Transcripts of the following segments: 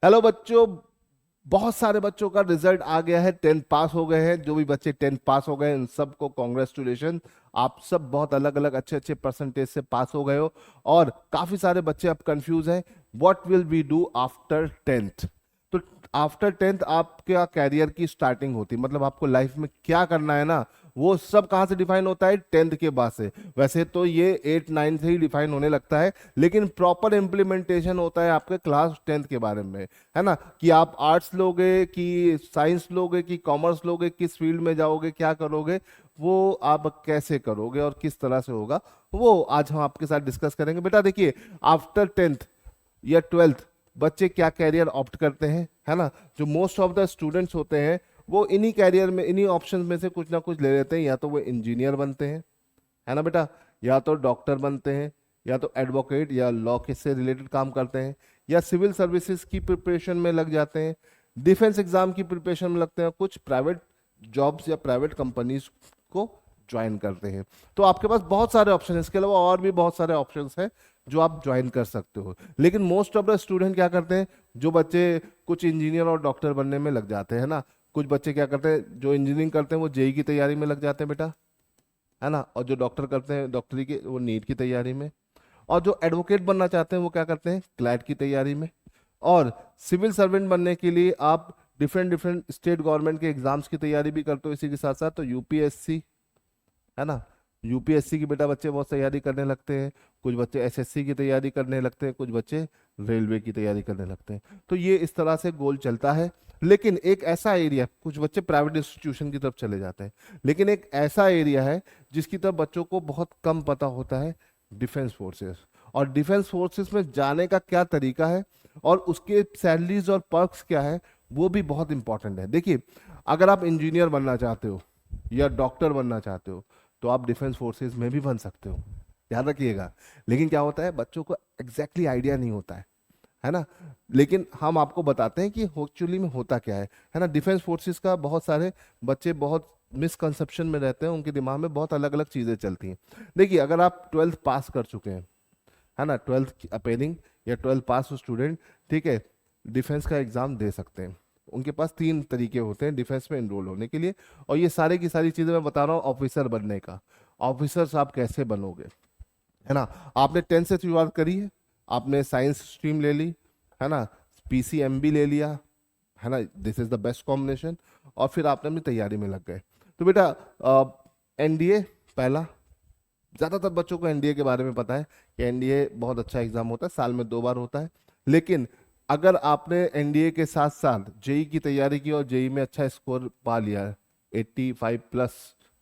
Hello बच्चों, बहुत सारे बच्चों का रिजल्ट आ गया है। 10th पास हो गए हैं। जो भी बच्चे 10th पास हो गए हैं उन सबको कॉन्ग्रेचुलेशन। आप सब बहुत अलग अलग अच्छे अच्छे परसेंटेज से पास हो गए हो। और काफी सारे बच्चे अब कंफ्यूज हैं, what will we do after 10th। तो आफ्टर 10th आपका कैरियर की स्टार्टिंग होती है, मतलब आपको लाइफ में क्या करना है ना, वो सब कहाँ से डिफाइन होता है? 10th के बाद से। वैसे तो ये 8 9 से ही डिफाइन होने लगता है, लेकिन प्रॉपर इम्प्लीमेंटेशन होता है आपके क्लास 10th के बारे में, है ना। कि आप आर्ट्स लोगे कि साइंस लोगे कि कॉमर्स लोगे, किस फील्ड में जाओगे, क्या करोगे, वो आप कैसे करोगे और किस तरह से होगा, वो आज हम आपके साथ डिस्कस करेंगे। बेटा देखिए, आफ्टर 10th या 12th बच्चे क्या कैरियर ऑप्ट करते हैं, है ना। जो मोस्ट ऑफ द स्टूडेंट्स होते हैं वो इन्हीं कैरियर में, इन्हीं ऑप्शन में से कुछ ना कुछ ले लेते हैं। या तो वो इंजीनियर बनते हैं, है ना बेटा, या तो डॉक्टर बनते हैं, या तो एडवोकेट या लॉ के से रिलेटेड काम करते हैं, या सिविल सर्विसेज की प्रिपरेशन में लग जाते हैं, डिफेंस एग्जाम की प्रिपरेशन में लगते हैं, कुछ प्राइवेट जॉब्स या प्राइवेट कंपनीज को ज्वाइन करते हैं। तो आपके पास बहुत सारे ऑप्शन हैं, इसके अलावा और भी बहुत सारे ऑप्शंस हैं जो आप ज्वाइन कर सकते हो। लेकिन मोस्ट ऑफ द स्टूडेंट क्या करते हैं, जो बच्चे कुछ इंजीनियर और डॉक्टर बनने में लग जाते हैं ना, कुछ बच्चे क्या करते हैं, जो इंजीनियरिंग करते हैं वो जेई की तैयारी में लग जाते हैं बेटा, है ना। और जो डॉक्टर करते हैं डॉक्टरी की, वो नीट की तैयारी में। और जो एडवोकेट बनना चाहते हैं वो क्या करते हैं, क्लैट की तैयारी में। और सिविल सर्वेंट बनने के लिए आप डिफरेंट डिफरेंट स्टेट गवर्नमेंट के एग्जाम्स की तैयारी भी करते हो इसी के साथ साथ, तो यूपीएससी, है ना। यूपीएससी की बेटा बच्चे बहुत तैयारी करने लगते हैं। कुछ बच्चे एसएससी की तैयारी करने लगते हैं, कुछ बच्चे रेलवे की तैयारी करने लगते हैं। तो ये इस तरह से गोल चलता है। लेकिन एक ऐसा एरिया, कुछ बच्चे प्राइवेट इंस्टीट्यूशन की तरफ चले जाते हैं, लेकिन एक ऐसा एरिया है जिसकी तरफ बच्चों को बहुत कम पता होता है, डिफेंस फोर्सेस। और डिफेंस फोर्सेस में जाने का क्या तरीका है और उसके सैलरीज और पर्क्स क्या है, वो भी बहुत इंपॉर्टेंट है। देखिए, अगर आप इंजीनियर बनना चाहते हो या डॉक्टर बनना चाहते हो तो आप डिफेंस फोर्सेस में भी बन सकते हो, ध्यान रखिएगा। लेकिन क्या होता है, बच्चों को एग्जैक्टली आइडिया नहीं होता है ना। लेकिन हम आपको बताते हैं कि एक्चुअली में होता क्या है ना। डिफेंस फोर्सेस का बहुत सारे बच्चे बहुत मिसकंसेप्शन में रहते हैं, उनके दिमाग में बहुत अलग अलग चीजें चलती हैं। देखिए, अगर आप 12th पास कर चुके हैं, है ना, 12th अपेयरिंग या 12th पास स्टूडेंट, ठीक है, डिफेंस का एग्जाम दे सकते हैं। उनके पास 3 तरीके होते हैं डिफेंस में एनरोल होने के लिए। और ये सारे की सारी चीजें मैं बता रहा हूँ ऑफिसर बनने का। ऑफिसर्स आप कैसे बनोगे, है ना। आपने 10th से शुरुआत करी है, आपने साइंस स्ट्रीम ले ली, है ना, पीसीएमबी ले लिया, है ना, this is the best combination. और फिर आपने अपनी तैयारी में लग गए। तो बेटा, एनडीए पहला, ज्यादातर बच्चों को एनडीए के बारे में पता है कि एनडीए बहुत अच्छा एग्जाम होता है, साल में 2 बार होता है। लेकिन अगर आपने एनडीए के साथ साथ जेई की तैयारी की और जेई में अच्छा स्कोर पा लिया, 85+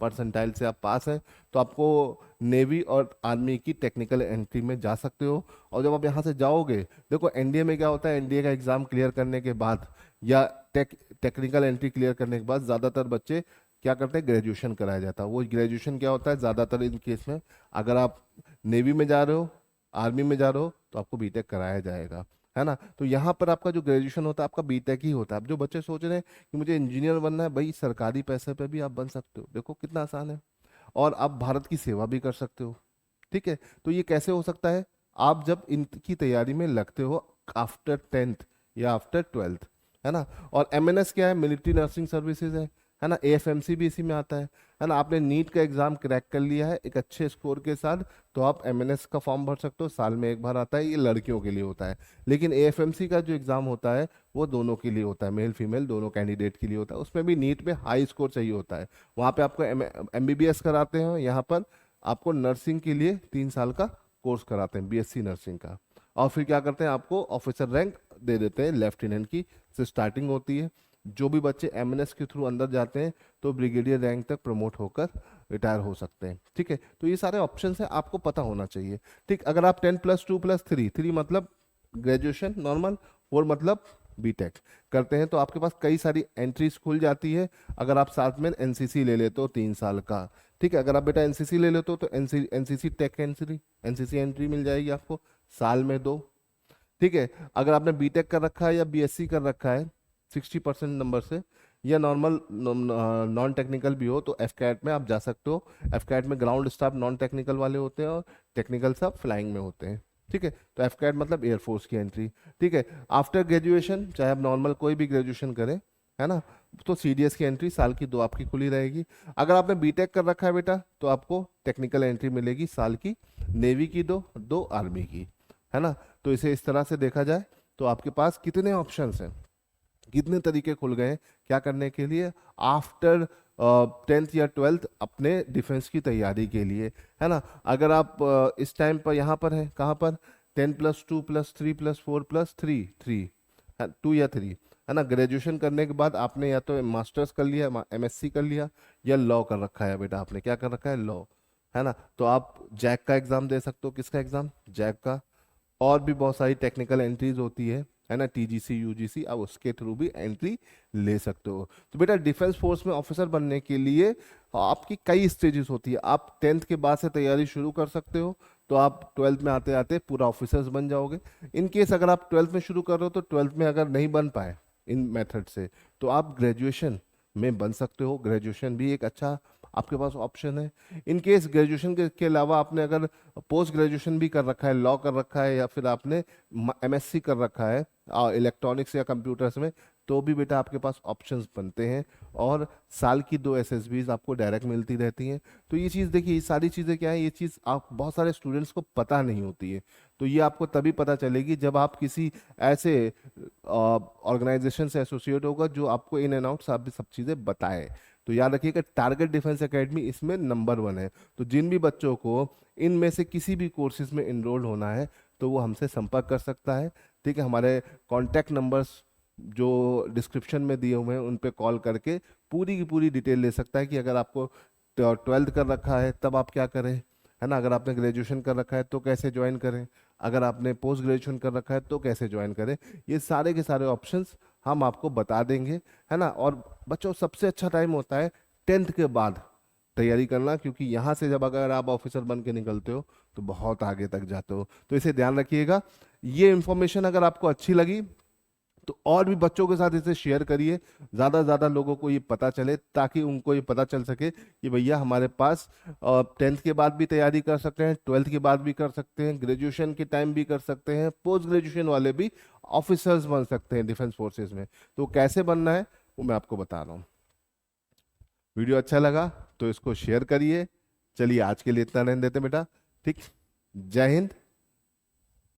परसेंटाइल से आप पास हैं, तो आपको नेवी और आर्मी की टेक्निकल एंट्री में जा सकते हो। और जब आप यहाँ से जाओगे, देखो एनडीए में क्या होता है, एनडीए का एग्जाम क्लियर करने के बाद या टेक्निकल एंट्री क्लियर करने के बाद ज्यादातर बच्चे क्या करते हैं, ग्रेजुएशन कराया जाता है। वो ग्रेजुएशन क्या होता है, ज्यादातर इन केस में अगर आप नेवी में जा रहे हो, आर्मी में जा रहे हो, तो आपको बीटेक कराया जाएगा, है ना। तो यहाँ पर आपका जो ग्रेजुएशन होता है आपका बीटेक ही होता है। अब जो बच्चे सोच रहे हैं कि मुझे इंजीनियर बनना है, भाई सरकारी पैसे पे भी आप बन सकते हो, देखो कितना आसान है। और आप भारत की सेवा भी कर सकते हो, ठीक है। तो ये कैसे हो सकता है, आप जब इनकी तैयारी में लगते हो आफ्टर 10th या आफ्टर 12th, है ना। और एमएनएस क्या है, मिलिट्री नर्सिंग सर्विसेज है ना। एएफएमसी भी इसी में आता है ना। आपने नीट का एग्जाम क्रैक कर लिया है एक अच्छे स्कोर के साथ, तो आप एमएनएस का फॉर्म भर सकते हो, साल में एक बार आता है, ये लड़कियों के लिए होता है। लेकिन एएफएमसी का जो एग्जाम होता है वो दोनों के लिए होता है, मेल फीमेल दोनों कैंडिडेट के लिए होता है। उसमें भी नीट में हाई स्कोर चाहिए होता है। वहाँ पे आपको एमबीबीएस कराते हैं, यहाँ पर आपको नर्सिंग के लिए 3 साल का कोर्स कराते हैं, बीएससी नर्सिंग का। और फिर क्या करते हैं, आपको ऑफिसर रैंक दे देते हैं, लेफ्टिनेंट की से स्टार्टिंग होती है। जो भी बच्चे एमएनएस के थ्रू अंदर जाते हैं तो ब्रिगेडियर रैंक तक प्रमोट होकर रिटायर हो सकते हैं, ठीक है। तो ये सारे ऑप्शंस हैं, आपको पता होना चाहिए, ठीक। अगर आप 10+2+3, 3 मतलब ग्रेजुएशन नॉर्मल, 4 मतलब बीटेक करते हैं, तो आपके पास कई सारी एंट्रीज खुल जाती है। अगर आप साथ में एनसीसी ले लेते हो 3 साल का, ठीक है। अगर आप बेटा एनसीसी ले लेते हो तो NCC tech entry, NCC entry मिल जाएगी आपको साल में 2, ठीक है। अगर आपने बीटेक कर रखा है या बीएससी कर रखा है 60% नंबर से, या नॉर्मल नॉन टेक्निकल भी हो, तो एफकैट में आप जा सकते हो। एफकैट में ग्राउंड स्टाफ नॉन टेक्निकल वाले होते हैं और टेक्निकल सब फ्लाइंग में होते हैं, ठीक है। तो एफ कैट मतलब एयरफोर्स की एंट्री। ठीक है। आफ्टर ग्रेजुएशन चाहे आप नॉर्मल कोई भी ग्रेजुएशन करें, है ना, तो सीडीएस की एंट्री साल की 2 आपकी खुली रहेगी। अगर आपने बीटेक कर रखा है बेटा तो आपको टेक्निकल एंट्री मिलेगी साल की, नेवी की 2 आर्मी की, है ना। तो इसे इस तरह से देखा जाए तो आपके पास कितने ऑप्शंस हैं, कितने तरीके खुल गए हैं क्या करने के लिए आफ्टर 10th या 12th अपने डिफेंस की तैयारी के लिए, है ना। अगर आप इस टाइम पर यहाँ पर हैं, कहाँ पर, 10+2+3+4+3 2 या 3, है ना। ग्रेजुएशन करने के बाद आपने या तो मास्टर्स कर लिया, एमएससी कर लिया, या लॉ कर रखा है बेटा, आपने क्या कर रखा है, लॉ, है ना। तो आप जैक का एग्जाम दे सकते हो, किसका एग्जाम, जैक का। और भी बहुत सारी टेक्निकल एंट्रीज होती है ना, टीजीसी यूजीसी, आप उसके थ्रू भी एंट्री ले सकते हो। तो बेटा डिफेंस फोर्स में ऑफिसर बनने के लिए आपकी कई स्टेजेस होती है। आप 10th के बाद से तैयारी शुरू कर सकते हो, तो आप 12th में आते आते पूरा ऑफिसर्स बन जाओगे। इन केस अगर आप 12th में शुरू कर रहे हो तो 12th में अगर नहीं बन पाए इन मेथड से, तो आप ग्रेजुएशन में बन सकते हो। ग्रेजुएशन भी एक अच्छा आपके पास ऑप्शन है। इन केस ग्रेजुएशन के अलावा आपने अगर पोस्ट ग्रेजुएशन भी कर रखा है, लॉ कर रखा है, या फिर आपने एमएससी कर रखा है इलेक्ट्रॉनिक्स या कंप्यूटर्स में, तो भी बेटा आपके पास ऑप्शंस बनते हैं। और साल की 2 एसएसबीज आपको डायरेक्ट मिलती रहती हैं। तो ये चीज़ देखिए, ये सारी चीज़ें क्या है, ये चीज़ आप बहुत सारे स्टूडेंट्स को पता नहीं होती है। तो ये आपको तभी पता चलेगी जब आप किसी ऐसे ऑर्गेनाइजेशन से एसोसिएट होगा जो आपको इन एंड आउट सब चीज़ें बताए। तो याद रखिएगा टारगेट डिफेंस एकेडमी इसमें नंबर 1 है। तो जिन भी बच्चों को इनमें से किसी भी कोर्सेज में इनरोल होना है तो वो हमसे संपर्क कर सकता है। ठीक है। हमारे कॉन्टैक्ट नंबर्स जो डिस्क्रिप्शन में दिए हुए हैं उन पे कॉल करके पूरी की पूरी डिटेल ले सकता है कि अगर आपको 12th कर रखा है तब आप क्या करें, है ना। अगर आपने ग्रेजुएशन कर रखा है तो कैसे ज्वाइन करें, अगर आपने पोस्ट ग्रेजुएशन कर रखा है तो कैसे ज्वाइन करें। ये सारे के सारे ऑप्शंस हम आपको बता देंगे, है ना। और बच्चों सबसे अच्छा टाइम होता है 10th के बाद तैयारी करना, क्योंकि यहाँ से जब अगर आप ऑफिसर बन के निकलते हो तो बहुत आगे तक जाते हो। तो इसे ध्यान रखिएगा। ये इंफॉर्मेशन अगर आपको अच्छी लगी तो और भी बच्चों के साथ इसे शेयर करिए, ज़्यादा से ज़्यादा लोगों को ये पता चले, ताकि उनको ये पता चल सके कि भैया हमारे पास 10th के बाद भी तैयारी कर सकते हैं, 12th के बाद भी कर सकते हैं, ग्रेजुएशन के टाइम भी कर सकते हैं, पोस्ट ग्रेजुएशन वाले भी ऑफिसर्स बन सकते हैं डिफेंस फोर्सेज में। तो कैसे बनना है वो मैं आपको बता रहा हूँ। वीडियो अच्छा लगा तो इसको शेयर करिए। चलिए आज के लिए इतना रहने देते हैं बेटा। ठीक। जय हिंद।